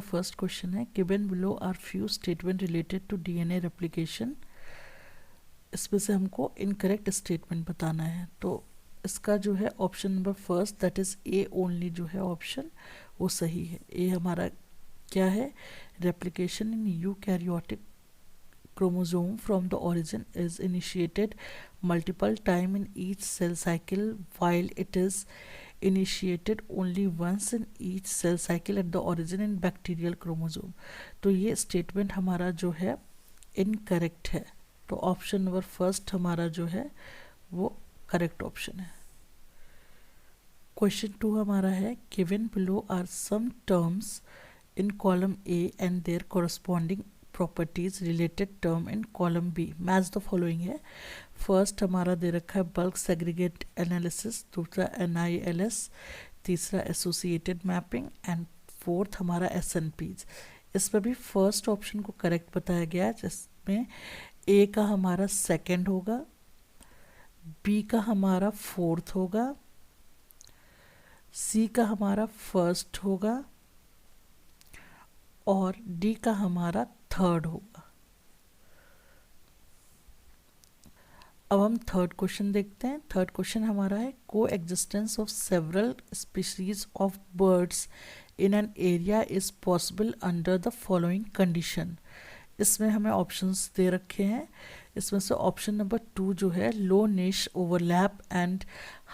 का first question है given below are few statement related to DNA replication. इसमें से हमको इनकरेक्ट स्टेटमेंट बताना है। तो इसका जो है option number first that is A only जो है ऑप्शन वो सही है। ए हमारा क्या है, replication in eukaryotic chromosome from the origin is initiated multiple time in each cell cycle while it is initiated only once in each cell cycle at the origin in bacterial chromosome। तो ये statement हमारा जो है incorrect है। तो option number first हमारा जो है वो करेक्ट ऑप्शन है। क्वेश्चन 2 हमारा है given below are some terms in column A and their corresponding properties related term in column B, match the following है। फर्स्ट हमारा दे रखा है बल्क सेग्रीगेट एनालिसिस, दूसरा NILS, तीसरा एसोसिएटेड मैपिंग एंड फोर्थ हमारा SNPs। इसमें भी फर्स्ट ऑप्शन को करेक्ट बताया गया है, जिसमें ए का हमारा सेकंड होगा, बी का हमारा फोर्थ होगा, सी का हमारा फर्स्ट होगा और डी का हमारा थर्ड होगा। अब हम थर्ड क्वेश्चन देखते हैं। थर्ड क्वेश्चन हमारा है को existence of several species of birds in an area is possible under the following condition. इसमें हमें ऑप्शंस दे रखे हैं। इसमें से ऑप्शन नंबर 2 जो है लो निश ओवरलैप एंड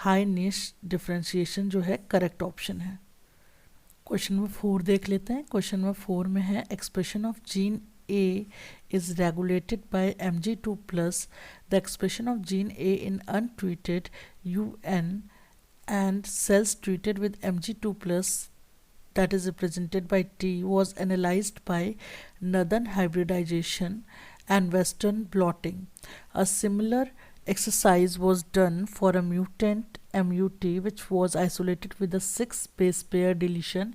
हाई निश डिफरेंशिएशन जो है करेक्ट ऑप्शन है। क्वेश्चन नंबर 4 देख लेते हैं। क्वेश्चन नंबर 4 में है expression of gene A is regulated by Mg2 plus the expression of gene A in untreated UN and cells treated with Mg2 plus that is represented by T was analyzed by northern hybridization and western blotting. A similar exercise was done for a mutant MUT which was isolated with a 6 base pair deletion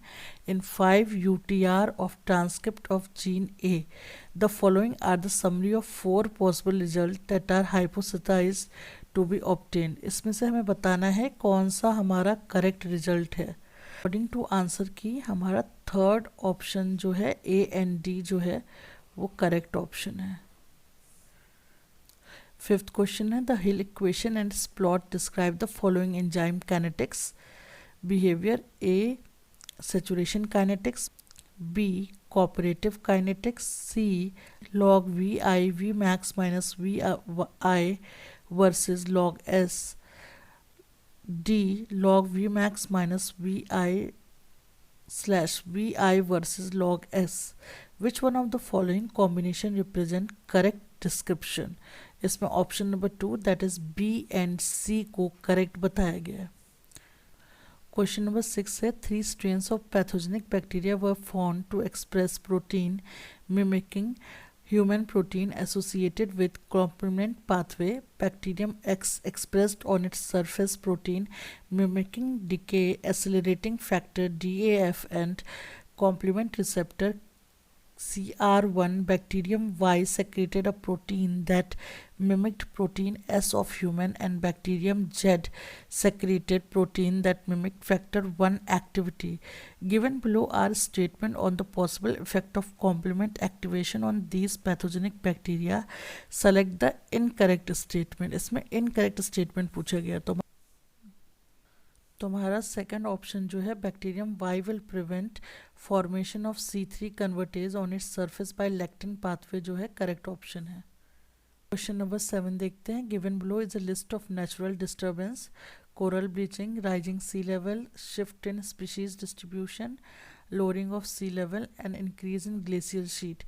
in 5 UTR of transcript of gene A. The following are the summary of 4 possible results that are hypothesized to be obtained. इसमें से हमें बताना है कौन सा हमारा correct result है। According to answer की हमारा थर्ड ऑप्शन जो है A and D जो है वो करेक्ट ऑप्शन है। फिफ्थ क्वेश्चन है the hill equation and its plot describe the following enzyme kinetics behavior: A saturation kinetics, B cooperative kinetics, C log VI V max minus VI versus log S, D log V max minus VI slash VI versus log S. Which one of the following combination represent correct description? इसमें option number 2 that is B and C को correct बताया गया है। Question number 6 है 3 strains of pathogenic bacteria were found to express protein mimicking human protein associated with complement pathway. Bacterium X expressed on its surface protein mimicking decay accelerating factor DAF and complement receptor CR1. Bacterium Y secreted a protein that mimicked protein S of human, and bacterium Z secreted protein that mimicked factor 1 activity. Given below are statement on the possible effect of complement activation on these pathogenic bacteria. Select the incorrect statement. इसमें incorrect statement पूछा गया। तो तुम्हारा second option जो है bacterium Y will prevent formation of C3 convertase on its surface by lectin pathway जो है correct option है। क्वेश्चन नंबर 7 देखते हैं given below is a list of natural disturbance coral bleaching rising sea level shift in species distribution lowering of sea level and increase in glacial sheet.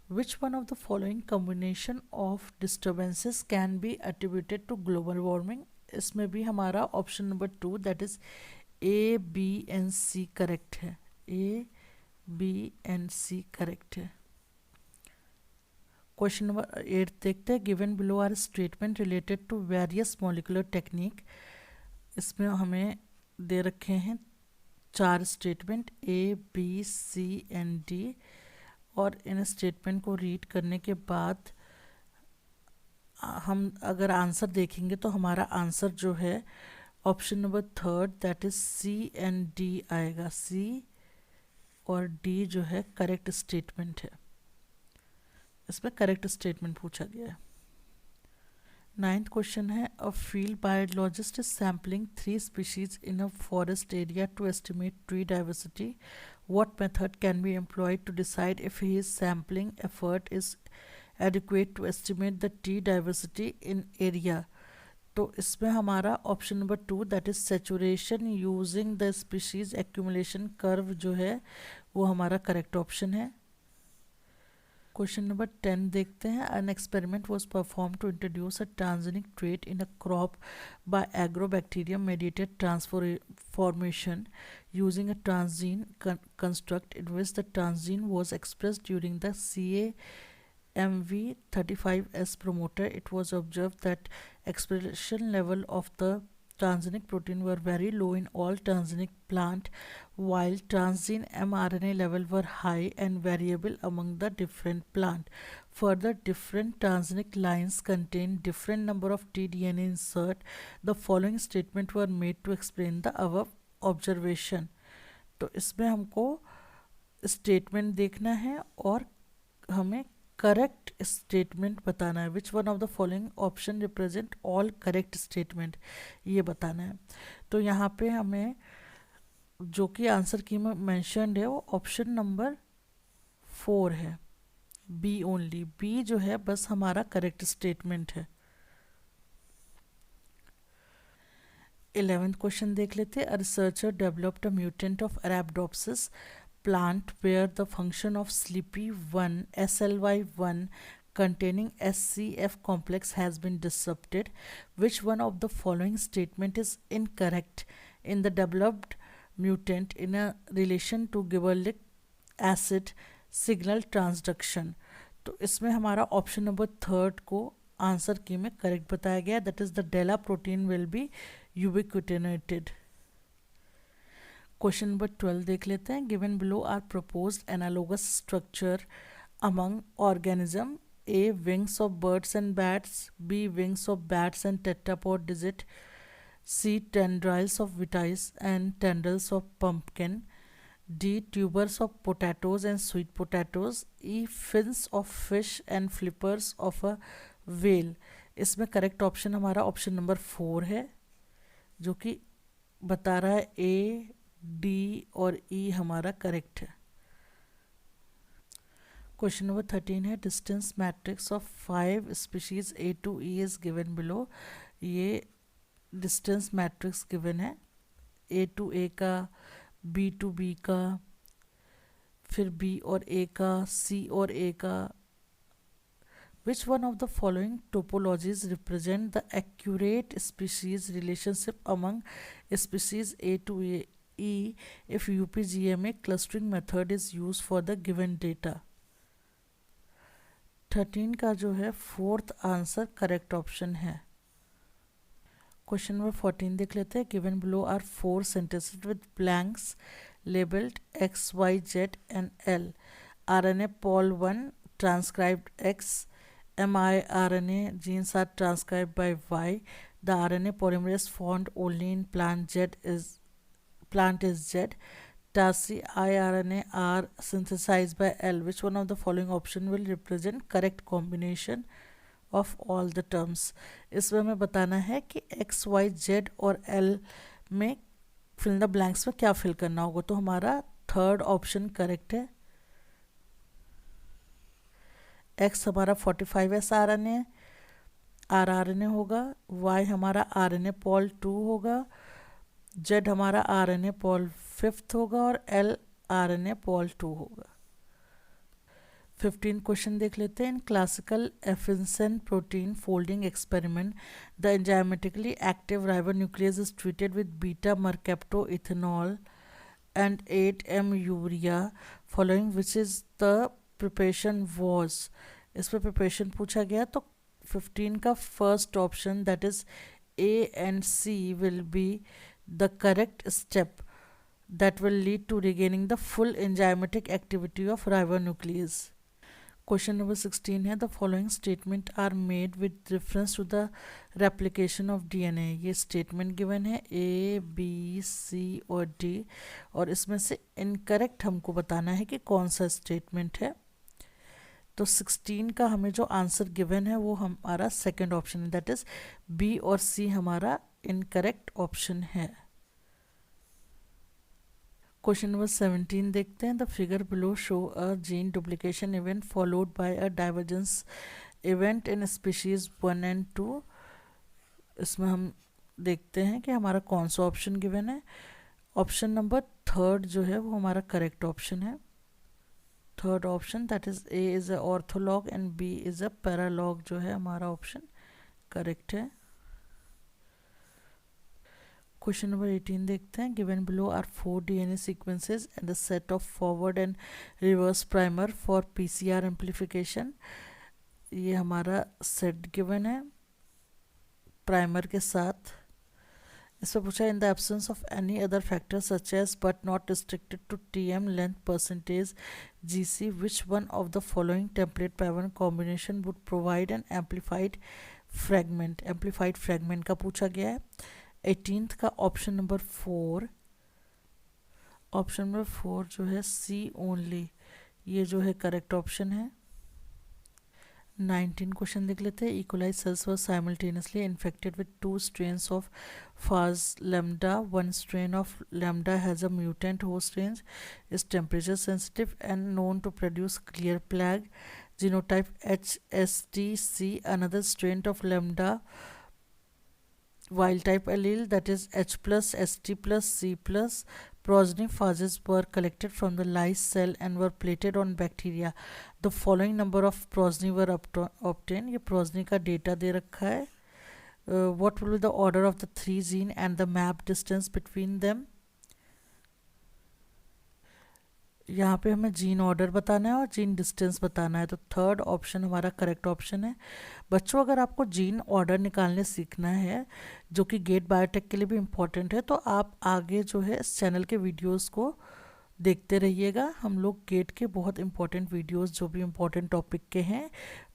Which one of the following combination of disturbances can be attributed to global warming? इसमें भी हमारा option number 2 that is A, B and C correct है। A, B and C correct है। Question number 8 देखते हैं given below are statement related to various molecular technique. इसमें हमें दे रखे हैं 4 statement A, B, C and D और इन स्टेटमेंट को रीड करने के बाद हम अगर आंसर देखेंगे तो हमारा आंसर जो है option number 3 that is C and D आएगा। C और डी जो है करेक्ट स्टेटमेंट है। इसमें करेक्ट स्टेटमेंट पूछा गया है। 9th क्वेश्चन है a field biologist is sampling 3 species in a forest area to estimate tree diversity. What method can be employed to decide if his sampling effort is adequate to estimate the tree diversity in area? तो इसमें हमारा option number 2 that is saturation using the species accumulation curve जो है वो हमारा correct option है। Question number 10 देखते हैं। An experiment was perform to introduce a transgenic trait in a crop by Agrobacterium mediated transformation using a transgene construct in which the transgene was expressed during the CA-MV35S promoter. It was observed that expression level of the transgenic protein were very low in all transgenic plant, while transgene mRNA level were high and variable among the different plant. Further, different transgenic lines contain different number of tDNA insert. The following statement were made to explain the above observation. तो इसमें हमको statement देखना है और हमें correct statement बताना है। Which one of the following option represent all correct statement, ये बताना है। तो यहाँ पे हमें जो कि आंसर की में मैंशनड है वो ऑप्शन नंबर 4 है, बी ओनली। बी जो है बस हमारा करेक्ट स्टेटमेंट है। 11th क्वेश्चन देख लेते हैं। A researcher developed a mutant of Arabidopsis plant where the function of SLP1 SLY1 containing SCF complex has been disrupted. Which one of the following statement is incorrect in the developed mutant in a relation to gibberellic acid signal transduction? तो इसमें हमारा option number 3 को answer की में correct बताया गया, that is the DELLA protein will be ubiquitinated. Question number 12 देख लेते हैं। Given below are proposed analogous structure among organism. A wings of birds and bats, B wings of bats and tetrapod digit, C tendrils of Vitis and tendrils of pumpkin, D tubers of potatoes and sweet potatoes, E fins of fish and flippers of a whale. इसमें correct option हमारा option number 4 है, जो कि बता रहा है ए, D और ई हमारा करेक्ट है। क्वेश्चन नंबर 13 है। Distance matrix of 5 species A to E is given below. ये डिस्टेंस मैट्रिक्स गिवन है, ए टू ए का, बी टू बी का, फिर बी और ए का, सी और ए का। Which one of the following topologies represent the accurate species relationship among species A to E if UPGMA clustering method is used for the given data? 13 का जो है 4th आंसर करेक्ट ऑप्शन है। Question number 14 देख लेते हैं। Given below are 4 sentences with blanks labeled X, Y, Z and L. RNA pol 1 transcribed X, mRNA genes are transcribed by Y. The RNA polymerase found only in plant is Z. Tasi iRNA are synthesized by L. Which one of the following option will represent correct combination of all the terms? इसमें हमें बताना है कि X, Y, Z और L में fill the blanks में क्या fill करना होगा। तो हमारा 3rd ऑप्शन करेक्ट है। X हमारा 45S RNA होगा, Y हमारा RNA पॉल 2 होगा, Z हमारा RNA पॉल 5th होगा और L RNA पॉल 2 होगा। 15 क्वेश्चन देख लेते हैं। In classical Anfinsen protein folding experiment the enzymatically active ribonuclease is treated with beta mercaptoethanol and 8M urea following which is the preparation was. इस पर preparation पूछा गया, तो 15 का first option that is A and C will be the correct step that will lead to regaining the full enzymatic activity of ribonuclease. Question number 16 है the following statement are made with reference to the replication of DNA. ये statement given है A B सी और D, और इसमें से incorrect हमको बताना है कि कौन सा स्टेटमेंट है। तो 16 का हमें जो आंसर गिवन है वो हमारा सेकंड ऑप्शन है, दैट इज बी और सी हमारा इनकरेक्ट ऑप्शन है। क्वेश्चन नंबर 17 देखते हैं the figure below show a gene duplication event followed by a divergence event in species 1 and 2। इसमें हम देखते हैं कि हमारा कौन सा ऑप्शन गिवन है। ऑप्शन नंबर थर्ड जो है वो हमारा करेक्ट ऑप्शन है। Third option that is A is a ortholog and B is a paralog जो है हमारा ऑप्शन करेक्ट है। क्वेश्चन नंबर 18 देखते हैं given below are 4 DNA sequences and a set of forward and reverse primer for PCR amplification. ये हमारा set given है primer के साथ। इसमें पूछा in the absence of any other factor such as but not restricted to TM length percentage GC which one of the following template pattern combination would provide an amplified fragment. Amplified fragment का पूछा गया है। 18th का option number 4, option number 4 जो है सी only, ये जो है करेक्ट ऑप्शन है। 19 क्वेश्चन देख लेते हैं E coli sales were simultaneously infected with 2 strains of phage lambda. One strain of lambda has a mutant host range, is temperature sensitive and known to produce clear plaque, genotype HSTC. Another strain of lambda wild type allele, that is H plus, ST plus, C plus. Progeny phages were collected from the lice cell and were plated on bacteria. The following number of progeny were obtained. ये progeny का data दे रखा है। What will be the order of the 3 gene and the map distance between them? यहाँ पे हमें gene order बताना है और जीन डिस्टेंस बताना है, तो थर्ड ऑप्शन हमारा करेक्ट ऑप्शन है। बच्चों अगर आपको जीन ऑर्डर निकालने सीखना है जो कि गेट बायोटेक के लिए भी इम्पॉर्टेंट है, तो आप आगे जो है इस चैनल के वीडियोस को देखते रहिएगा। हम लोग गेट के बहुत इंपॉर्टेंट वीडियोस जो भी इम्पोर्टेंट टॉपिक के हैं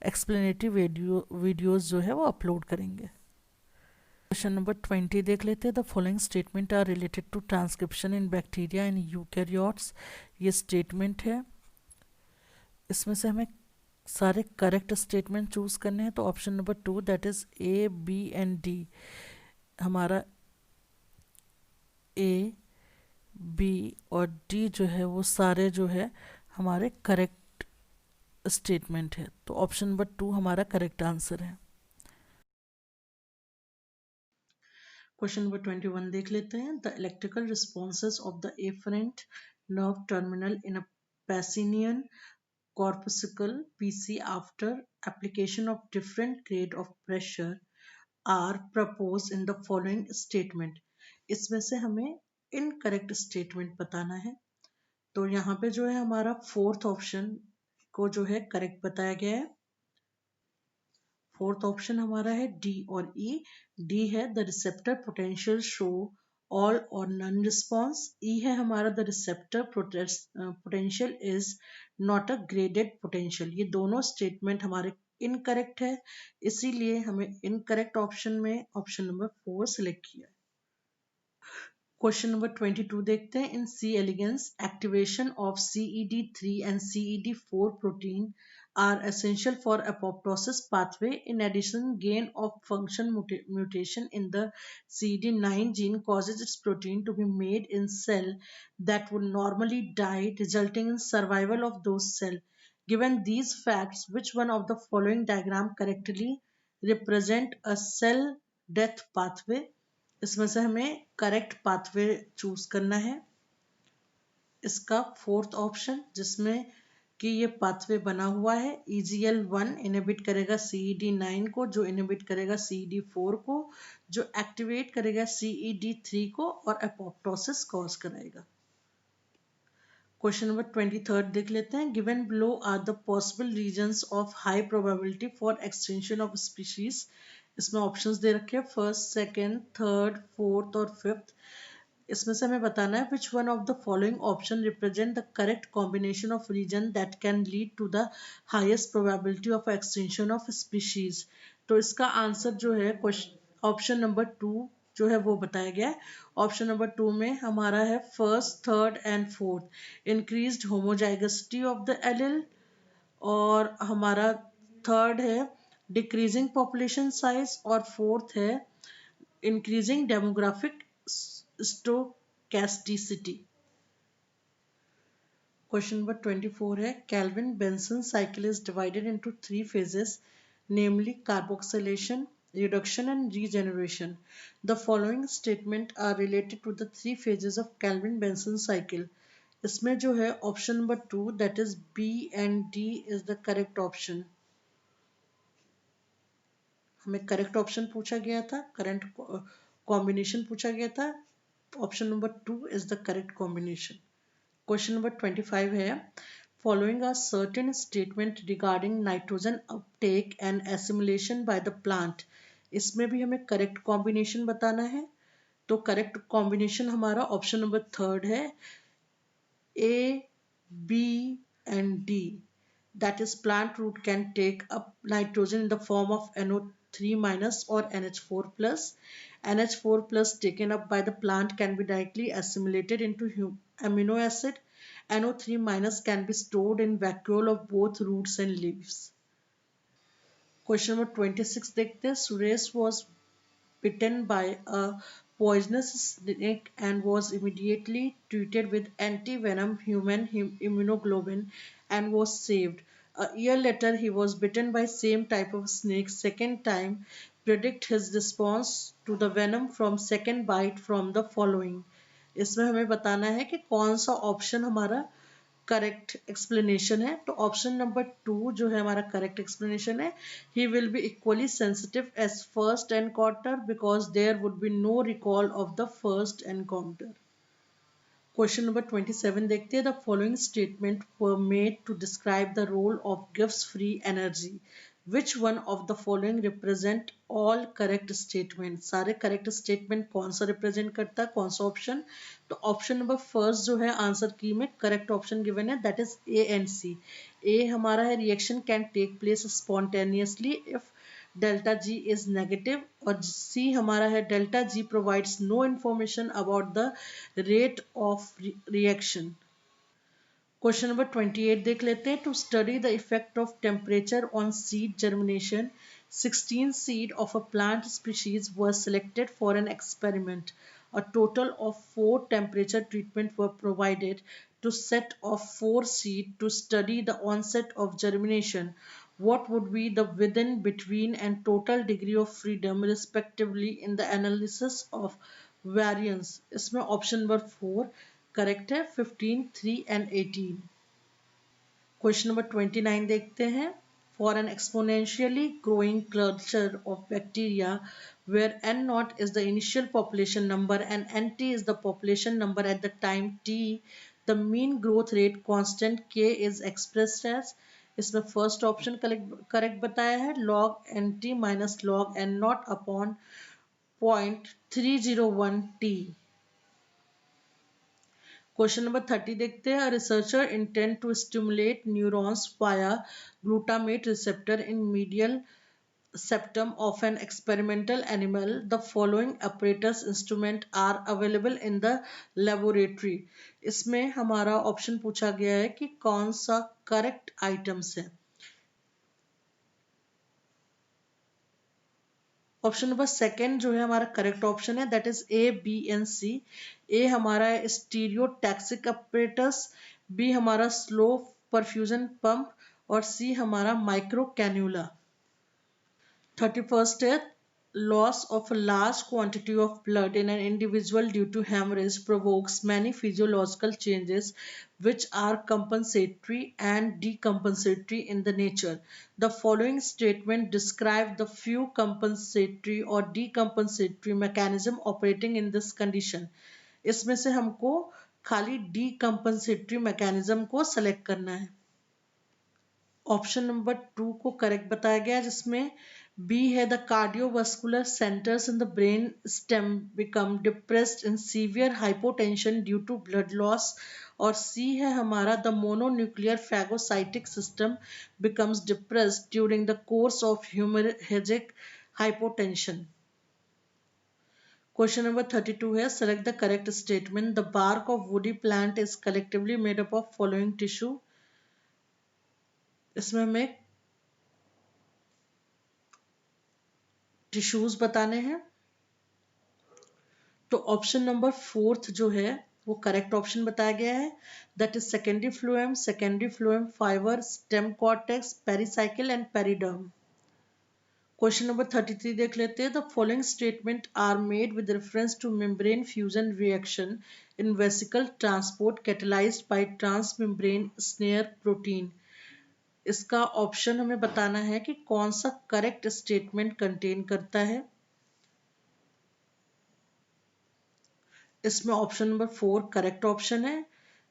एक्सप्लेनेटिव वीडियोस जो है वो अपलोड करेंगे। क्वेश्चन नंबर 20 देख लेते हैं the following statement are related to transcription in bacteria in eukaryotes. ये स्टेटमेंट है, इसमें से हमें सारे करेक्ट स्टेटमेंट चूज करने हैं। तो option number 2 that is A B and D हमारा ए बी और डी जो है वो सारे जो है हमारे करेक्ट स्टेटमेंट है, तो ऑप्शन नंबर 2 हमारा करेक्ट आंसर है। क्वेश्चन नंबर 21 देख लेते हैं the electrical responses of the afferent nerve terminal in a Pacinian corpuscle PC after application of different grade of pressure are proposed in the following statement। इसमें से हमें incorrect statement बताना है। तो यहाँ पे जो है हमारा फोर्थ ऑप्शन को जो है करेक्ट बताया गया है। फोर्थ ऑप्शन हमारा है डी और ई। डी है the receptor potential show all और नन रिस्पॉन्स। ई है हमारा the receptor potential is not a graded potential. ये दोनों स्टेटमेंट हमारे इनकरेक्ट है, इसीलिए हमें इनकरेक्ट ऑप्शन में ऑप्शन नंबर 4 सिलेक्ट किया है। क्वेश्चन नंबर 22 देखते हैं in C elegans activation of CED3 and CED4 protein are essential for apoptosis pathway. In addition, gain of function mutation in the CD9 gene causes its protein to be made in cell that would normally die, resulting in survival of those cells. Given these facts, which one of the following diagram correctly represent a cell death pathway? इसमें से हमें correct pathway choose करना है। इसका fourth option जिसमें कि ये pathway बना हुआ है EGL1 इनहिबिट करेगा CED9 को, जो इनहिबिट करेगा CED4 को, जो एक्टिवेट करेगा CED3 को और एपोप्टोसिस कॉज कराएगा। क्वेश्चन नंबर 23 देख लेते हैं given below are the possible reasons of high probability for extension of species. इसमें ऑप्शंस दे रखे हैं फर्स्ट, सेकंड, थर्ड, फोर्थ और फिफ्थ। इसमें से हमें बताना है which one of the following option represent the correct combination of reason that can lead to the highest probability of extinction of species. तो इसका आंसर जो है क्वेश्चन ऑप्शन नंबर 2 जो है वो बताया गया है। ऑप्शन नंबर 2 में हमारा है first, third and fourth increased homozygosity of the allele, और हमारा थर्ड है डिक्रीजिंग पॉपुलेशन साइज, और फोर्थ है increasing demographic stochasticity। Question number 24 है Kelvin Benson cycle is divided into three phases, namely carboxylation, reduction and regeneration. The following statement are related to the three phases of Kelvin Benson cycle. इसमें जो है option number 2 that is B and D is the correct option। हमें correct option पूछा गया था, current combination पूछा गया था। Option number 2 is the correct combination. Question number 25 है following a certain statement regarding nitrogen Uptake and assimilation by the plant. इसमें भी हमें करेक्ट कॉम्बिनेशन बताना है। तो करेक्ट कॉम्बिनेशन हमारा ऑप्शन नंबर 3 है A, B and D. That is plant root can take up nitrogen in the form of NO3 minus or NH4 plus. NH4 plus taken up by the plant can be directly assimilated into amino acid. NO3 minus can be stored in vacuole of both roots and leaves. Question number 26 देखते हैं Suresh was bitten by a poisonous snake and was immediately treated with anti-venom human immunoglobulin and was saved. A year later, he was bitten by same type of snake second time. Predict his response to the venom from second bite from the following. इसमें हमें बताना है कि कौन सा option हमारा correct explanation है। तो ऑप्शन नंबर 2 जो है हमारा करेक्ट एक्सप्लेनेशन है he will be equally sensitive as first encounter because there would be no recall of the first encounter. Question number 27 देखते हैं the following statement were made to describe the role of गिव्स free energy. Which one of the following represent all correct statement. सारे correct statement कौन सा represent करता है, कौन सा ऑप्शन। तो ऑप्शन नंबर फर्स्ट जो है आंसर की में करेक्ट ऑप्शन गिवन है that is A and C. A हमारा है reaction can take place spontaneously if delta G is negative, और सी हमारा है delta G provides no information about the rate of reaction. Question number 28 देख लेते हैं to study the effect of temperature on seed germination 16 seed of a plant species were selected for an experiment. A total of 4 temperature treatments were provided to set of 4 seed to study the onset of germination. What would be the within, between and total degree of freedom respectively in the analysis of variance? इसमें option number 4 correct है 15, 3 and 18। Question number 29 देखते हैं for an exponentially growing culture of bacteria where n naught is the initial population number and nt is the population number at the time t, the mean growth rate constant k is expressed as। इसमें first option correct बताया है log nt minus log n naught upon 0.301 t। Question number 30 देखते हैं researcher intend to stimulate neurons via glutamate receptor in medial septum of an experimental animal. The following apparatus instrument are available in the laboratory। इसमें हमारा option पूछा गया है कि कौन सा करेक्ट आइटम्स है। ऑप्शन नंबर सेकेंड जो है हमारा करेक्ट ऑप्शन है that is A, B and C. A हमारा है स्टीरियोटैक्सिक अपरेटस, बी हमारा स्लो परफ्यूजन पंप, और सी हमारा माइक्रो कैन्यूला। 31st है loss of a large quantity of blood in an individual due to hemorrhage provokes many physiological changes which are compensatory and decompensatory in the nature. The following statement describe the few compensatory or decompensatory mechanism operating in this condition। इसमें से हमको खाली decompensatory mechanism को select करना है। Option number 2 को correct बताया गया जिसमें बी है the cardiovascular centres in the brain stem become depressed in severe hypotension due to blood loss. और सी है हमारा the mononuclear phagocytic system becomes depressed during the course of haemorrhagic hypotension. Question number 32 है select the correct statement. The bark of woody plant is collectively made up of following tissue. इसमें हमें tissues बताने हैं। तो option number fourth जो है वो correct option बताया गया है, that is secondary phloem fibre stem cortex pericycle and periderm. Question number 33 देख लेते हैं। The following statement are made with reference to membrane fusion reaction in vesicle transport catalysed by transmembrane SNARE protein. इसका option हमें बताना है कि कौन सा करेक्ट स्टेटमेंट कंटेन करता है। इसमें ऑप्शन नंबर 4 करेक्ट ऑप्शन है,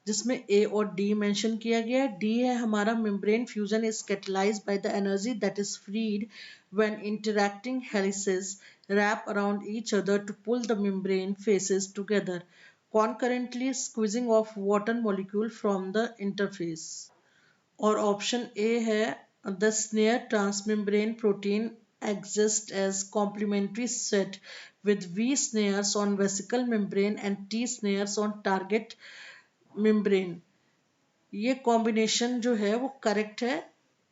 जिसमें ए और डी मेंशन किया गया है। डी है हमारा membrane fusion is catalysed by the energy that is freed when interacting helices wrap around each other to pull the membrane faces together, concurrently squeezing off water molecule from the interface। और option A है the snare transmembrane protein exists as complementary set with V snares on vesicle membrane and T snares on target membrane। ये combination जो है वो correct है,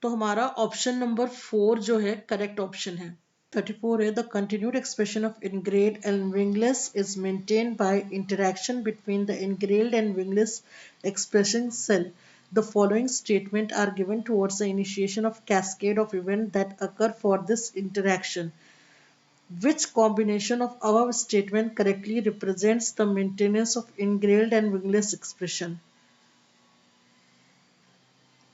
तो हमारा option number 4 जो है करेक्ट ऑप्शन है। 34 है the continued expression of ingrailed and wingless is maintained by interaction between the ingrailed and wingless expressing cell। The following statements are given towards the initiation of cascade of events that occur for this interaction. Which combination of above statement correctly represents the maintenance of ingrailed and wingless expression?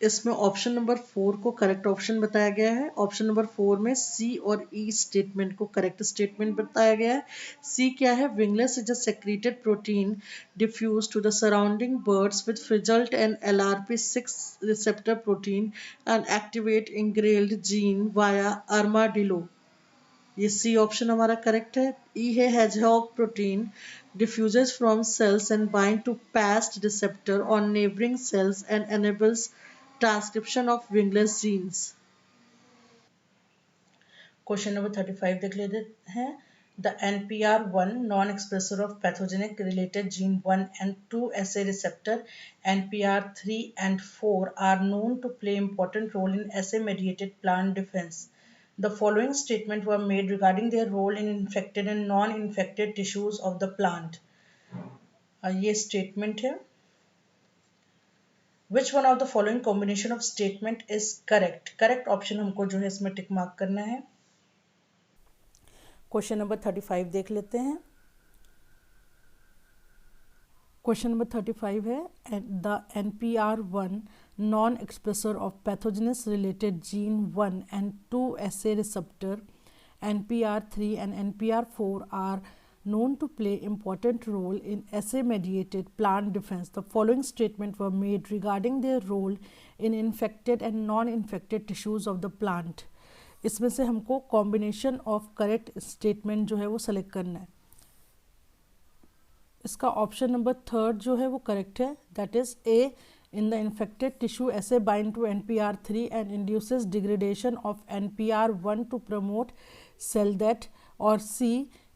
इसमें option number 4 को correct option बताया गया है। Option number 4 में C और E statement को correct statement बताया गया है। सी क्या है, wingless is a secreted protein diffuse to the surrounding birds with result an LRP6 receptor protein and activate engrailed gene via armadillo. ये सी ऑप्शन हमारा करेक्ट है। ई है hedgehog protein diffuses from cells and bind to past receptor on neighboring cells and enables transcription of wingless genes। Question number 35 देख लेते हैं। The NPR1 non expresser of pathogenic related gene 1 and 2 SA receptor NPR3 and 4 are known to play important role in SA mediated plant defense। The following statements were made regarding their role in infected and non-infected tissues of the plant। ये statement है। Which one of the following combination of statement is correct. Correct option हमको जो है इसमें tick mark करना है। Question number 35 देख लेते हैं। क्वेश्चन नंबर 35 है the NPR1 non expresser of pathogenous related gene 1 and 2 SA receptor NPR3 and NPR4 are known to play important role in assay-mediated plant defense। The following statements were made regarding their role in infected and non-infected tissues of the plant। इसमें से हमको combination of correct statement जो है वो select करना है। इसका option number 3 जो है वो करेक्ट है, that is A in the infected tissue assay bind to NPR3 and induces degradation of NPR1 to promote cell death। or C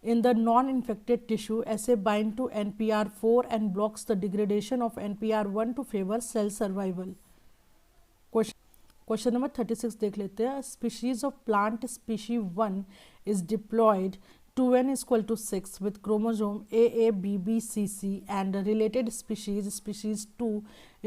in the non-infected tissue assay bind to NPR4 and blocks the degradation of NPR1 to favor cell survival। Question number 36 देख लेते हैं। Species of plant species 1 is diploid 2n is equal to 6 with chromosome AABBCC and a related species 2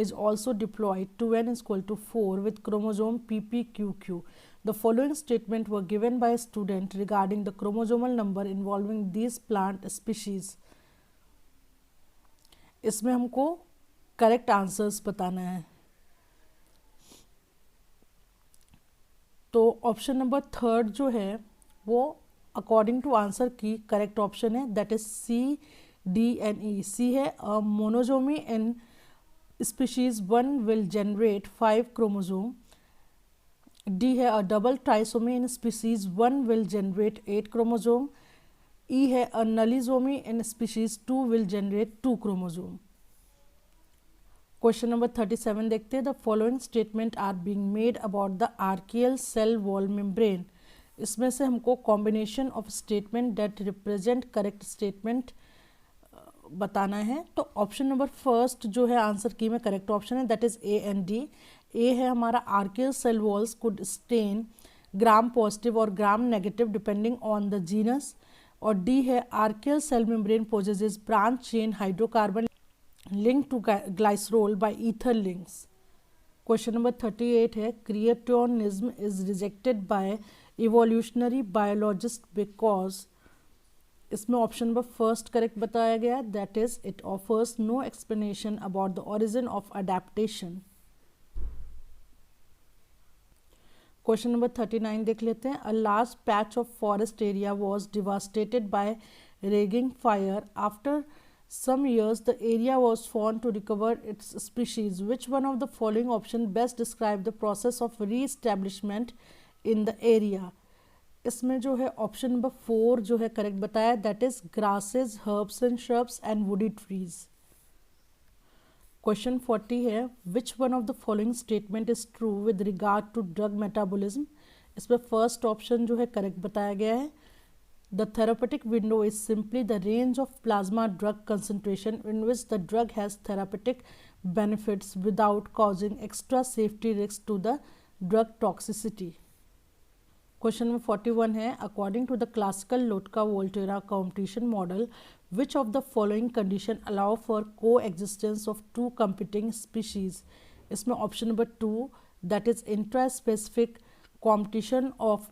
is also diploid 2n is equal to 4 with chromosome PPQQ। The following statement were given by a student regarding the chromosomal number involving these plant species। इसमें हमको correct answers बताना है। तो option number 3 जो है वो according to answer key correct option है, that is C, D and E। C है monosomy in species 1 will generate 5 chromosome D है a double trisomy in species 1 will generate 8 chromosome. E है a nullisomy in species 2 will generate 2 chromosome. Question number 37 देखते हैं। The following statement are being made about the archaeal cell wall membrane. इसमें से हमको combination of statement that represent correct statement बताना है। तो option number first जो है आंसर की में करेक्ट ऑप्शन है, that is A and D. A है हमारा archaeal cell walls could stain gram positive और gram negative depending on the genus. और डी है archaeal cell membrane possesses branch chain hydrocarbon linked to glycerol by ether links. Question number 38 है creationism is rejected by evolutionary biologists because, इसमें option number first correct बताया गया, that is it offers no explanation about the origin of adaptation. Question number 39 देख लेते हैं। A large patch of forest area was devastated by raging fire after some years the area was found to recover its species. Which one of the following option best describe the process of re-establishment in the area? इसमें जो है option number 4 जो है correct बताया, that is grasses herbs and shrubs and woody trees. Question 40 है which one of the following statement is true with regard to drug metabolism. इसमें first option जो है करेक्ट बताया गया है, the therapeutic window is simply the range of plasma drug concentration in which the drug has therapeutic benefits without causing extra safety risks to the drug toxicity. Question number 41 है according to the classical Lotka-Volterra competition model which of the following condition allow for coexistence of two competing species? इसमें option number 2 that is intraspecific competition of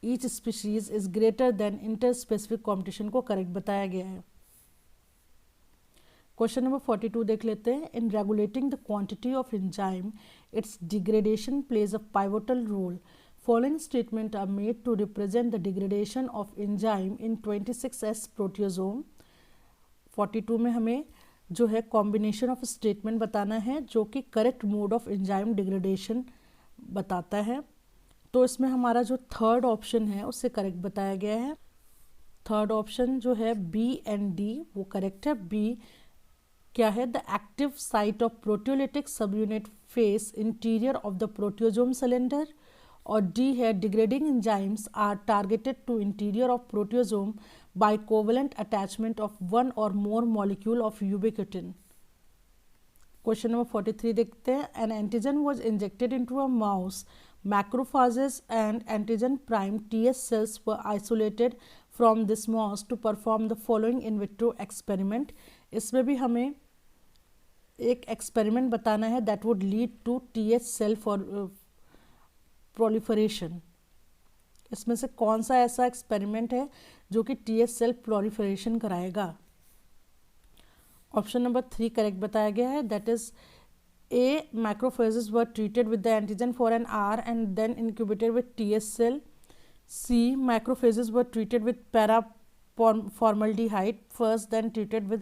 each species is greater than interspecific competition को correct बताया गया है। Question number 42 देख लेते हैं। In regulating the quantity of enzyme its degradation plays a pivotal role. Following statement are made to represent the degradation of enzyme in 26S proteasome. 42 में हमें जो है कॉम्बिनेशन ऑफ स्टेटमेंट बताना है जो कि correct mode of enzyme degradation बताता है। तो इसमें हमारा जो थर्ड ऑप्शन है उससे करेक्ट बताया गया है। थर्ड ऑप्शन जो है बी एंड डी वो करेक्ट है। बी क्या है, the active site of proteolytic subunit face interior of the proteasome cylinder. और डी है degrading enzymes are targeted to interior of proteasome by covalent attachment of one और more molecule of ubiquitin. Question number 43 देखते हैं। An antigen was injected into a mouse, macrophages and antigen prime TS cells were isolated from this mouse to perform the following in vitro experiment. इसमें भी हमें एक experiment बताना है that would lead to TS cell for proliferation. इसमें से कौन सा ऐसा एक्सपेरिमेंट है जो कि TS cell proliferation कराएगा? ऑप्शन नंबर 3 करेक्ट बताया गया है, that is A. Macrophages were treated with the antigen for an hour and then incubated with TS cell. C. Macrophages were treated with paraformaldehyde first, then treated with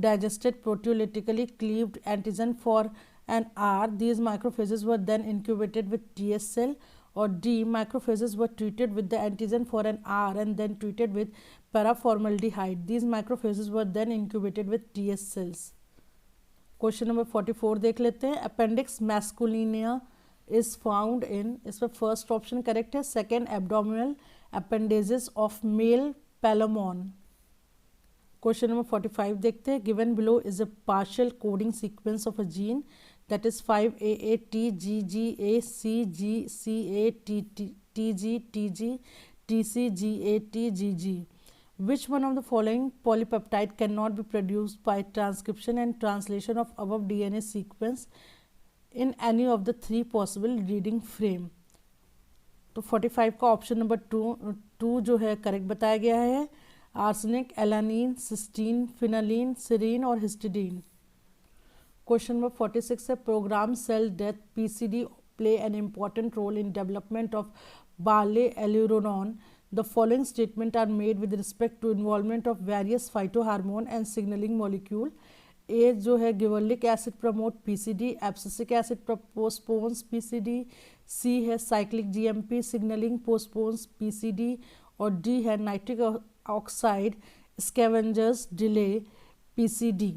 digested proteolytically cleaved antigen for an hour. These macrophages were then incubated with TS cell. Or D. Macrophages were treated with the antigen for an hour and then treated with paraformaldehyde. These macrophages were then incubated with TS cells. Question number 44 देख लेते हैं। Appendix masculina is found in, इसमें first option correct है, second abdominal appendages of male Palaemon. Question number 45 देखते हैं। Given below is a partial coding sequence of a gene that is 5AATGGACGCATTG Which one of the following polypeptide cannot be produced by transcription and translation of above DNA sequence in any of the 3 possible reading frame? तो 45 का option number 2 जो है correct बताया गया है, arsenic, alanine, cysteine, phenylalanine, serine और histidine. Question number 46 है। Programme cell death PCD play an important role in development of Barley aileron. The following statements are made with respect to involvement of various phytohormone and signaling molecule A जो है gibberellic acid promote PCD, abscisic acid postpones PCD, C है cyclic GMP signaling postpones PCD, और D है nitric oxide scavengers delay PCD.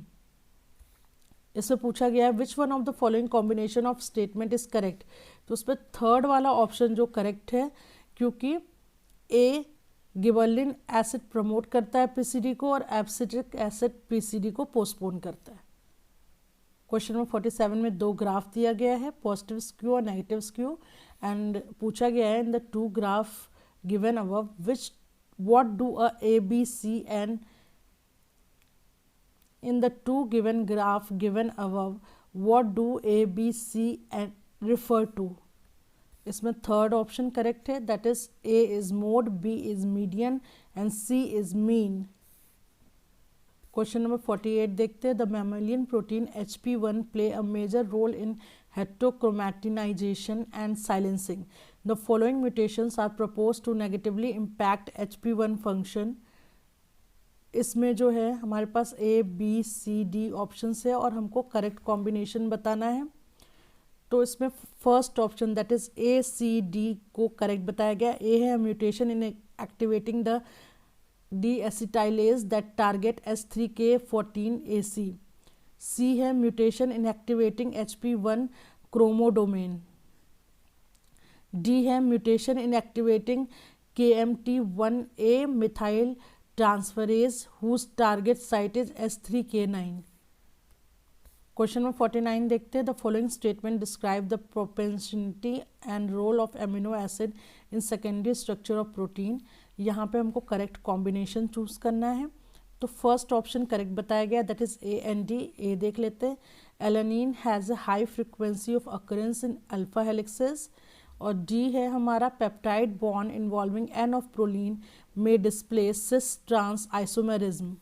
इसमें पूछा गया है which one of the following combination of statement is correct. तो उस पर थर्ड वाला ऑप्शन जो करेक्ट है, क्योंकि ए गिबरेलिन एसिड प्रमोट करता है पीसीडी को और एब्सिसिक एसिड पीसीडी को पोस्टपोन करता है। क्वेश्चन नंबर 47 में दो ग्राफ दिया गया है, पॉजिटिव स्क्यू और नेगेटिव स्क्यू, एंड पूछा गया है in the two graph given above which what do a A B C and in the two given graph given above what do A, B, C and refer to। इसमें third option correct है, that is A is mode, B is median and C is mean। Question number 48 देखते हैं, the mammalian protein HP1 play a major role in heterochromatinization and silencing। The following mutations are proposed to negatively impact HP1 function। इसमें जो है हमारे पास A B C D option है और हमको करेक्ट कॉम्बिनेशन बताना है। तो इसमें first option that is A C D को करेक्ट बताया गया। ए है mutation in activating the deacetylase that target H3K14AC। C है mutation in activating HP1 chromodomain. D है mutation in activating KMT1A methyl transferase whose target site is H3K9। Question number 49 देखते हैं, the following statement describe the propensity and role of amino acid in secondary structure of protein. यहाँ पे हमको correct combination choose करना है। तो first option correct बताया गया, that is A and D. A देख लेते हैं, alanine has a high frequency of occurrence in alpha helices, और डी है हमारा peptide bond involving N of proline में display cis trans isomerism.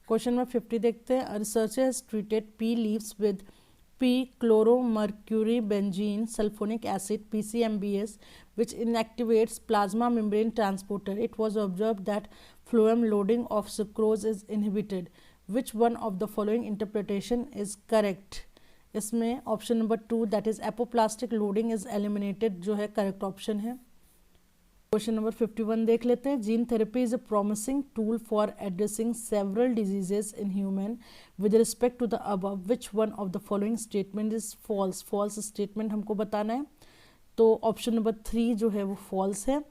Question number 50 देखते हैं, researcher has treated pea leaves with P chloromercuri benzene sulfonic acid PCMBS which inactivates plasma membrane transporter. It was observed that phloem loading of sucrose is inhibited. Which one of the following interpretation is correct? इसमें option number 2 that is apoplastic loading is eliminated जो है correct option है। Question number 51 देख लेते हैं, gene therapy is a promising tool for addressing several diseases in human with respect to the above which one of the following statement is false. False statement हमको बताना है। तो option number 3 जो है वो फॉल्स है।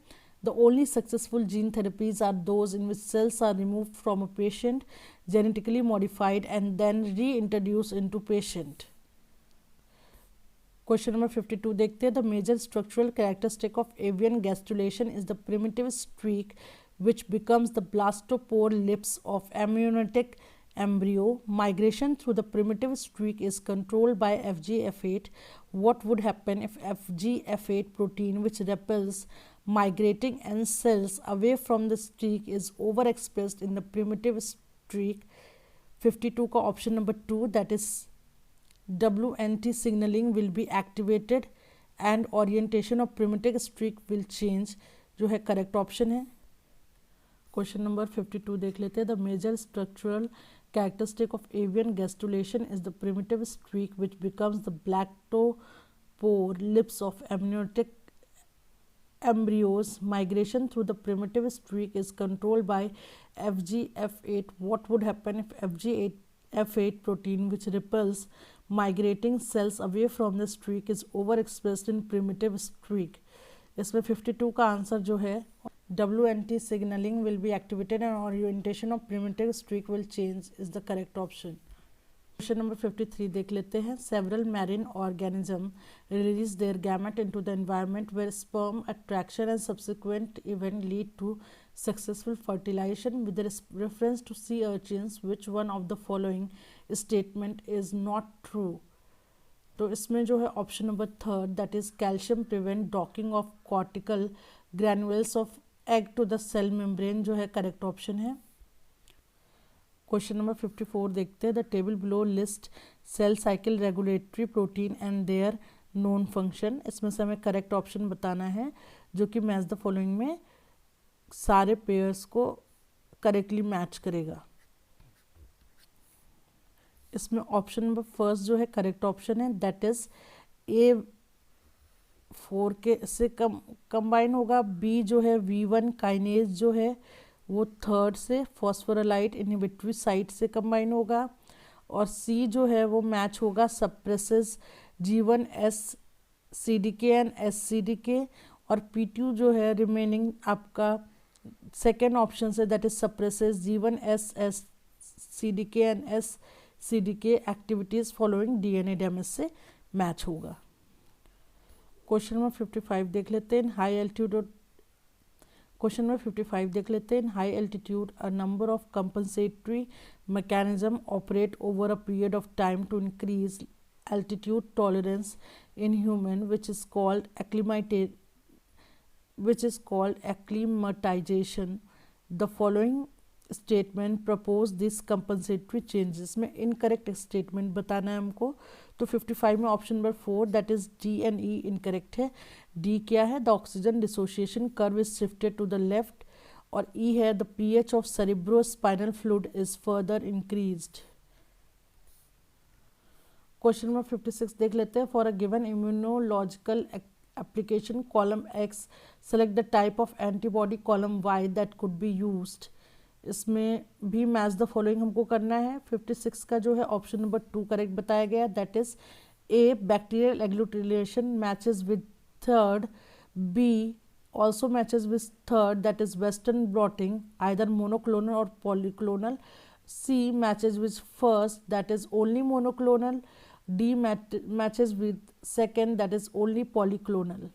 The only successful gene therapies are those in which cells are remove from a patient genetically modified and then reintroduce into patient. Question number 52 देखते हैं, the major structural characteristic of avian gastrulation is the primitive streak which becomes the blastopore lips of embryonic embryo. Migration through the primitive streak is controlled by FGF8. What would happen if FGF8 protein which repels migrating ant cells away from the streak is overexpressed in the primitive streak? 52 का option number 2 that is WNT signaling will be activated and orientation of primitive streak will change जो है correct option है। Question number 52 देख लेते हैं, the major structural characteristic of avian gastrulation is the primitive streak which becomes the blastopore lips of amniotic embryos. Migration through the primitive streak is controlled by FGF8. What would happen if FGF8 protein which repels migrating cells away from the streak is overexpressed in primitive streak? इसमें 52 का answer जो है WNT signaling will be activated and orientation of primitive streak will change is the correct option. Question number 53 देख लेते हैं, several marine organism release their gamete into the environment where sperm attraction and subsequent event lead to successful fertilization. With reference to sea urchins, which one of the following statement is not true? तो इसमें जो है option number 3 that is calcium prevent docking of cortical granules of egg to the cell membrane जो है correct option है। Question number 54 देखते हैं, the table below list cell cycle regulatory protein and their known function. इसमें से हमें correct option बताना है जो कि मैच द फॉलोइंग में सारे पेयर्स को करेक्टली मैच करेगा। इसमें ऑप्शन नंबर फर्स्ट जो है करेक्ट ऑप्शन है, दैट इज ए 4 के से कंबाइन होगा। बी जो है V1 काइनेज जो है वो थर्ड से फॉस्फोराइलाइट इनहिबिटरी साइट से कंबाइन होगा। और सी जो है वो मैच होगा suppresses G1S CDK and SCDK। और P2 जो है रिमेनिंग आपका सेकेंड ऑप्शन से, that is suppresses G1S CDK and SCDK activities following DNA damage से मैच होगा। क्वेश्चन नंबर 55 देख लेते हैं। हाई एल्टीट्यूड क्वेश्चन नंबर 55 देख लेते हैं। High altitude a number of compensatory mechanism operate over a period of time to increase altitude tolerance in human which is called acclimatization. The following statement propose this compensatory changes में incorrect statement बताना है हमको। तो 55 में option number 4 that is D and E incorrect है। D क्या है, the oxygen dissociation curve is shifted to the left. और E है the pH of cerebrospinal fluid is further increased। Question number 56 देख लेते हैं। For a given immunological application column X select the type of antibody column Y that could be used. इसमें भी match the following हमको करना है। 56 का जो है ऑप्शन नंबर 2 करेक्ट बताया गया, that is A bacterial agglutination matches with third. B also matches with third, that is western blotting, either monoclonal or polyclonal. C matches with first, that is only monoclonal. D matches with second, that is only polyclonal.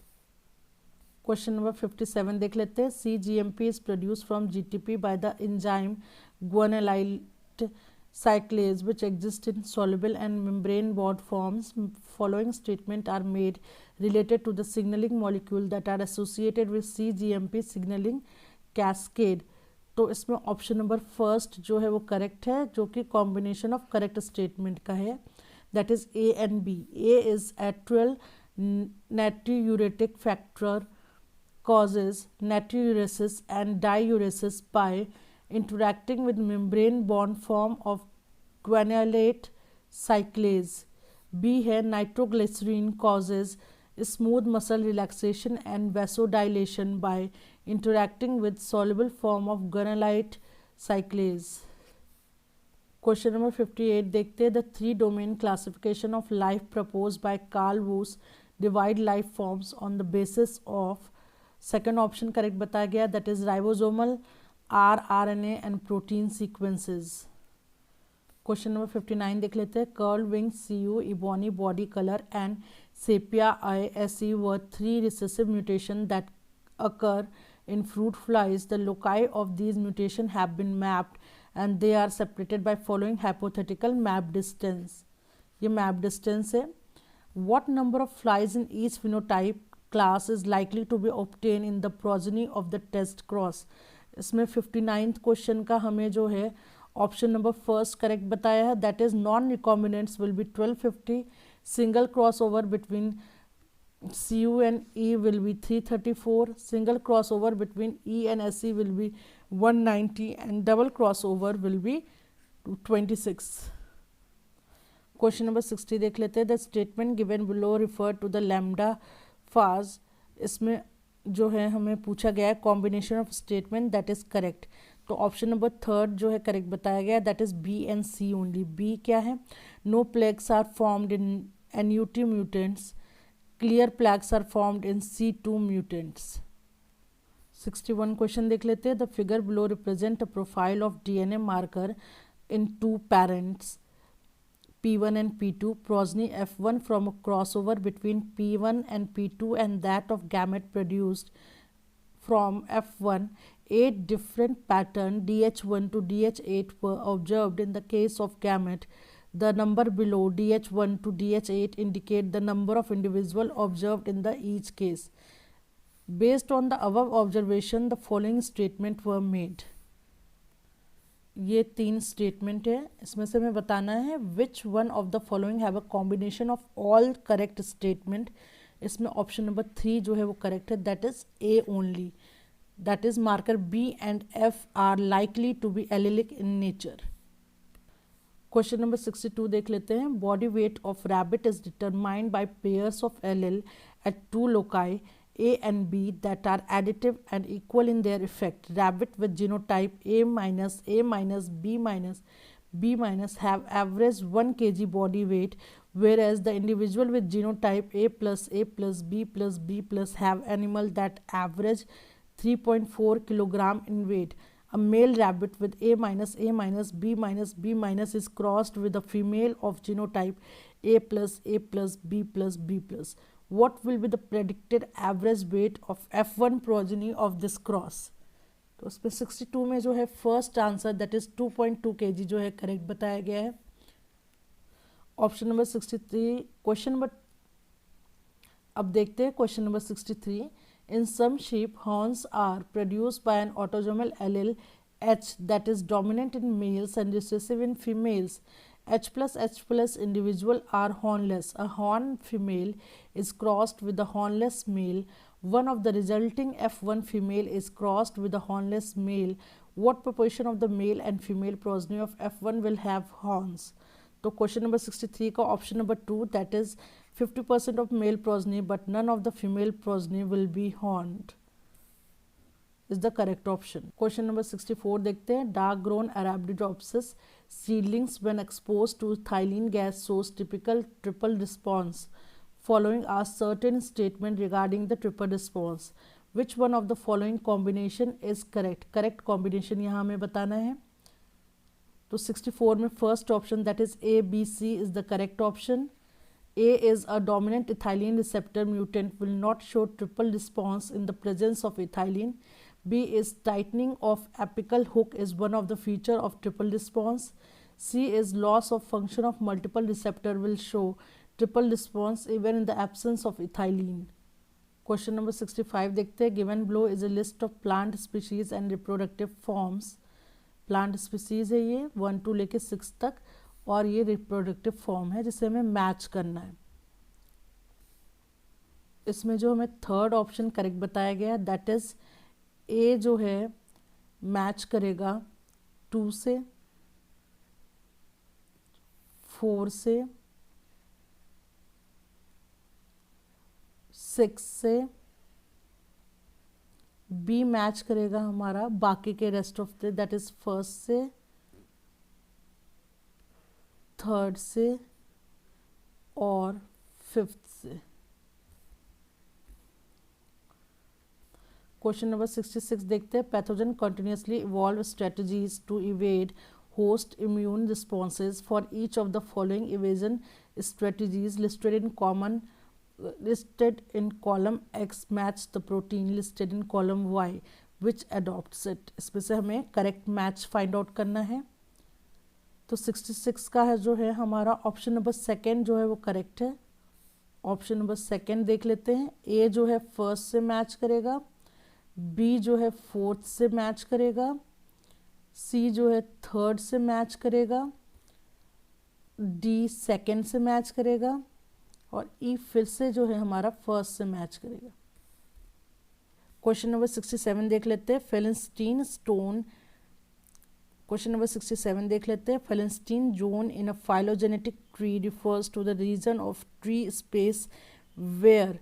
Question number 57 देख लेते हैं। CGMP is produced from GTP by the enzyme guanylate cyclase which exist in soluble and membrane bound forms. Following statement are made related to the signaling molecule that are associated with CGMP signaling cascade. तो इसमें option number first जो है वो correct है, जो कि combination of correct statement का है, that is A and B. A is atrial natriuretic factor causes natriuresis and diuresis by interacting with membrane bond form of guanylate cyclase. B है nitroglycerin causes smooth muscle relaxation and vasodilation by interacting with soluble form of guanylate cyclase. Question number 58 देखते हैं। The three domain classification of life proposed by Carl Woese divide life forms on the basis of, second option correct बताया गया, that is ribosomal, rRNA and protein sequences. Question number 59 देख लेते हैं। Curl wing CU, ebony body colour and sepia ISE were 3 recessive mutation that occur in fruit flies. The loci of these mutation have been mapped and they are separated by following hypothetical map distance. ये map distance है। What number of flies in each phenotype class is likely to be obtained in the progeny of the test cross? इसमें 59th question का हमें जो है option number first correct बताया है, that is non recombinants will be 1250, single cross over between CU and E will be 334, single crossover between E and SE will be 190 and double crossover will be 26. Question number 60 देख लेते हैं। The statement given below refer to the lambda phage. इसमें जो है हमें पूछा गया है combination of statement that is correct. तो ऑप्शन नंबर थर्ड जो है करेक्ट बताया गया, that is B and C only. B क्या है, no plaques are formed in NUT mutants, clear plaques are formed in C2 mutants. 61 question देख लेते हैं। The figure below represent a profile of DNA marker in 2 parents P1 and P2, progeny F1 from a crossover between P1 and P2 and that of gamete produced from F1. 8 different patterns DH1 to DH8 were observed in the case of gamete. The number below DH1 to DH8 indicate the number of individuals observed in the each case. Based on the above observation, the following statements were made. ये 3 statement है, इसमें से हमें बताना है which one of the following have a combination of all correct statement. इसमें option number 3 जो है वो करेक्ट है, that is A only, that is marker B and F are likely to be allelic in nature. Question number 62 देख लेते हैं. Body weight of rabbit is determined by pairs of allele at two loci A and B that are additive and equal in their effect. Rabbit with genotype A minus, A minus, B minus, B minus have average 1 kg body weight, whereas the individual with genotype A plus, A plus, B plus, B plus have animal that average 3.4 kilogram in weight. A male rabbit with A minus, A minus, B minus, B minus is crossed with a female of genotype A plus, A plus, B plus, B plus. What will be the predicted average weight of F1 progeny of this cross? तो उसमें 62 में जो है first answer that is 2.2 kg जो है correct बताया गया है. Option number 63. क्वेश्चन नंबर अब देखते हैं question number 63. In some sheep horns are produced by an autosomal allele H that is dominant in males and recessive in females. H plus individual are hornless. A horn female is crossed with a hornless male. One of the resulting F1 female is crossed with a hornless male. What proportion of the male and female progeny of F1 will have horns? तो question number 63 का option number 2 that is 50% of male progeny but none of the female progeny will be horned is the correct option. Question number 64 देखते हैं. Dark grown Arabidopsis seedlings when exposed to ethylene gas shows typical triple response. Following are certain statement regarding the triple response. Which one of the following combination is correct? Correct combination यहाँ हमें बताना है. तो 64 में first option that is A, B, C is the correct option. A is a dominant ethylene receptor mutant will not show triple response in the presence of ethylene. B is tightening of apical hook is one of the feature of triple response. C is loss of function of multiple receptor will show triple response even in the absence of ethylene. Question number 65 देखते हैं. Given below is a list of plant species and reproductive forms. Plant species है ये 1 to लेके 6 तक और ये reproductive form है जिसे हमें मैच करना है. इसमें जो हमें थर्ड ऑप्शन करेक्ट बताया गया है दैट इज ए जो है मैच करेगा 2 से 4 से 6 से. बी मैच करेगा हमारा बाकी के rest of the that is first से थर्ड से और फिफ्थ से. क्वेश्चन नंबर 66 देखते हैं. Pathogen continuously evolve strategies to evade host immune responses. For each of the following evasion strategies listed in column X match the protein listed in column Y which adopts it. इसमें से हमें correct match find out करना है. तो 66 का है जो है हमारा ऑप्शन नंबर सेकेंड जो है वो करेक्ट है. ऑप्शन नंबर सेकेंड देख लेते हैं. ए जो है फर्स्ट से मैच करेगा, बी जो है फोर्थ से मैच करेगा, सी जो है थर्ड से मैच करेगा, डी सेकेंड से मैच करेगा और ई फिर से जो है हमारा फर्स्ट से मैच करेगा. क्वेश्चन नंबर 67 देख लेते हैं. फेलिस्टीन स्टोन. क्वेश्चन नंबर 67 देख लेते हैं. Felsenstein zone in a phylogenetic tree refers to the region of tree space where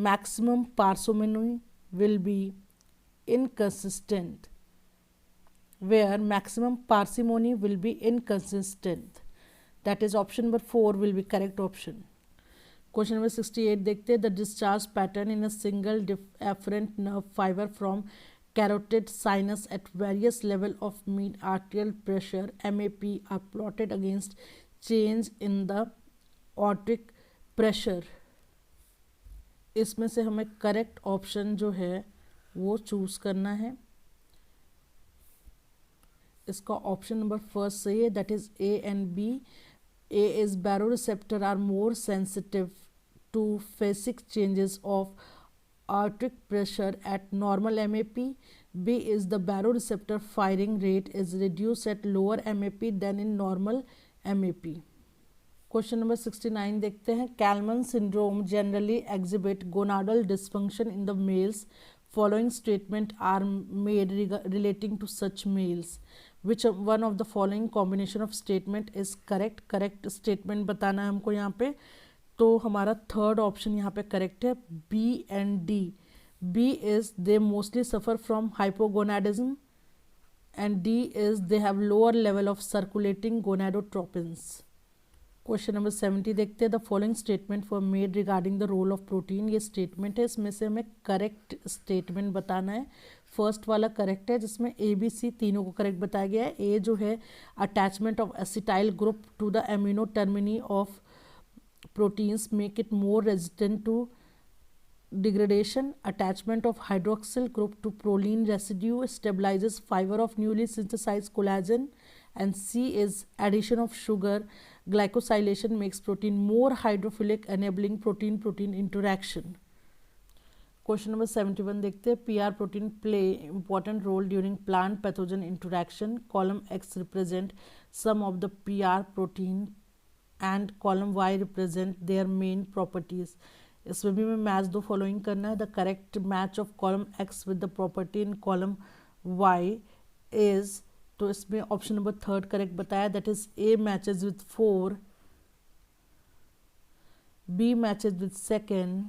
maximum parsimony will be inconsistent. Where maximum parsimony will be inconsistent. That is option number 4 will be correct option. Question number 68 देखते हैं. The discharge pattern in a single afferent nerve fiber from carotid sinus at various level of mean arterial pressure MAP are plotted against change in the aortic pressure. इसमें से हमें correct option जो है वो choose करना है. इसका option number first सही है that is A and B. A is baroreceptor are more sensitive to phasic changes of aortic pressure at normal MAP. B is the baroreceptor firing rate is reduced at lower MAP than in normal MAP. Question number 69 देखते हैं. Kallmann syndrome generally exhibit gonadal dysfunction in the males. Following statement are made relating to such males. Which one of the following combination of statement is correct, correct statement बताना है हमको यहाँ पे। तो हमारा third option यहाँ पे correct है, B and D. B is they mostly suffer from hypogonadism and D is they have lower level of circulating gonadotropins. Question number 70 देखते हैं। The following statement for made regarding the role of protein. ये statement है, इसमें से हमें correct statement बताना है। First वाला करेक्ट है, जिसमें ए बी सी तीनों को करेक्ट बताया गया है। ए जो है attachment of acetyl group to the amino termini of proteins make it more resistant to degradation. Attachment of hydroxyl group to proline residue stabilizes fiber of newly synthesized collagen. And C is addition of sugar glycosylation makes protein more hydrophilic enabling protein-protein interaction. Question number 71 देखते हैं। PR protein play important role during plant pathogen interaction. Column X represent some of the PR protein and column Y represent their main properties. इसमें भी हमें match दो following करना है। The correct match of column X with the property in column Y is, तो इसमें option number third correct बताया, that is A matches with 4, B matches with second,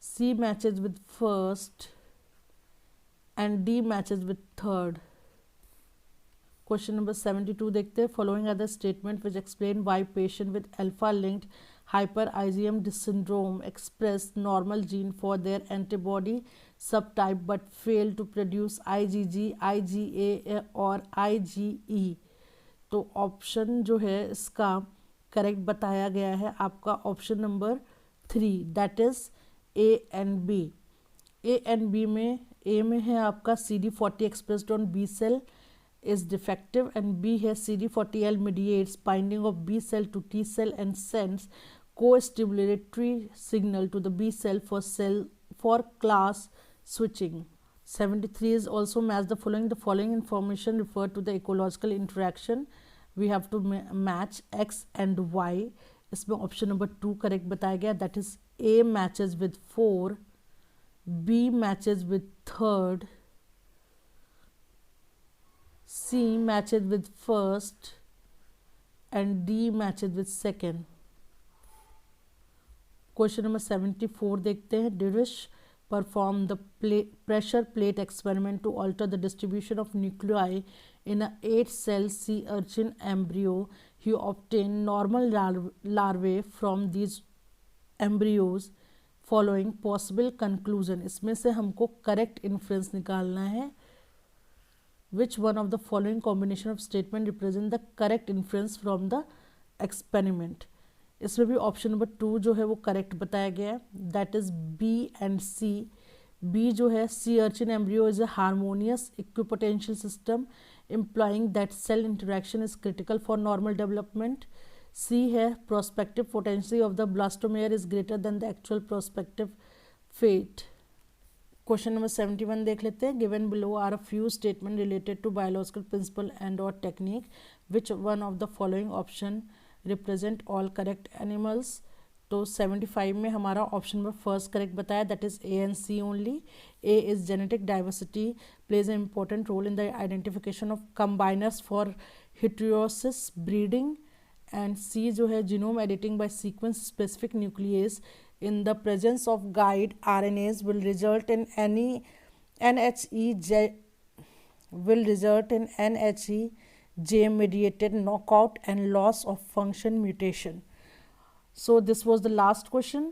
C matches with first and D matches with third. Question number 72 देखते हैं। Following are the statement which explain why patient with alpha linked hyper IgM syndrome express normal gene for their antibody subtype but fail to produce IgG, IgA और IgE। तो option जो है इसका correct बताया गया है आपका option number 3, that is A and B. A and B में ए में है आपका CD40 expressed on B cell is defective and B है CD40L mediates binding of B cell to T cell and sends co-stimulatory signal to the B cell for class switching. 73 is also match the following. The following information refer to the ecological interaction. We have to match X and Y. इसमें option number 2 correct बताया गया, that is A matches with 4, B matches with third, C matches with first and D matches with second. Question number 74 देखते हैं। Driesch perform the pressure plate experiment to alter the distribution of nuclei in a 8 cell sea urchin embryo. He obtained normal larvae from these embryos. Following possible conclusion, इसमें से हमको correct inference निकालना है। Which one of the following combination of statement represent the correct inference from the experiment? इसमें भी option number 2 जो है वो करेक्ट बताया गया है, that is B and C. B जो है sea urchin embryo is a harmonious equipotential system employing that cell interaction is critical for normal development. C है prospective potency of the blastomere is greater than the actual prospective fate. Question number 71 देख लेते हैं। Given below are a few statement related to biological principle and और technique. Which one of the following option represent all correct animals. तो 75 में हमारा option number first correct बताया, that is A and C only. A is genetic diversity plays an important role in the identification of combiners for heterosis breeding. And C जो है genome editing by sequence specific nucleus in the presence of guide RNAs will result in NHEJ mediated knockout and loss of function mutation. So this was the last question.